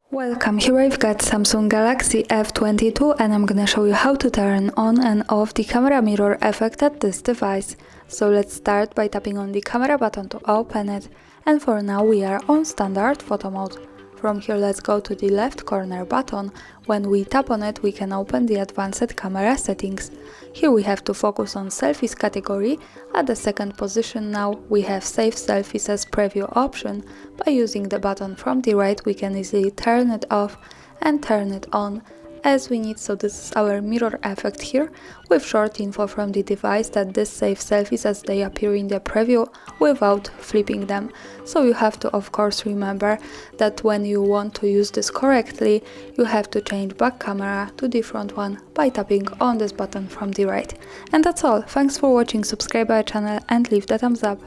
Welcome, here I've got Samsung Galaxy F22 and I'm gonna show you how to turn on and off the camera mirror effect at this device. So let's start by tapping on the camera button to open it, and for now we are on standard photo mode. From here let's go to the left corner button. When we tap on it we can open the advanced camera settings. Here we have to focus on selfies category. At the second position now we have save selfies as preview option. By using the button from the right we can easily turn it off and turn it on as we need. So this is our mirror effect here, with short info from the device that this saves selfies as they appear in the preview without flipping them. So you have to of course remember that when you want to use this correctly, you have to change back camera to the front one by tapping on this button from the right. And that's all. Thanks for watching, subscribe our channel and leave the thumbs up.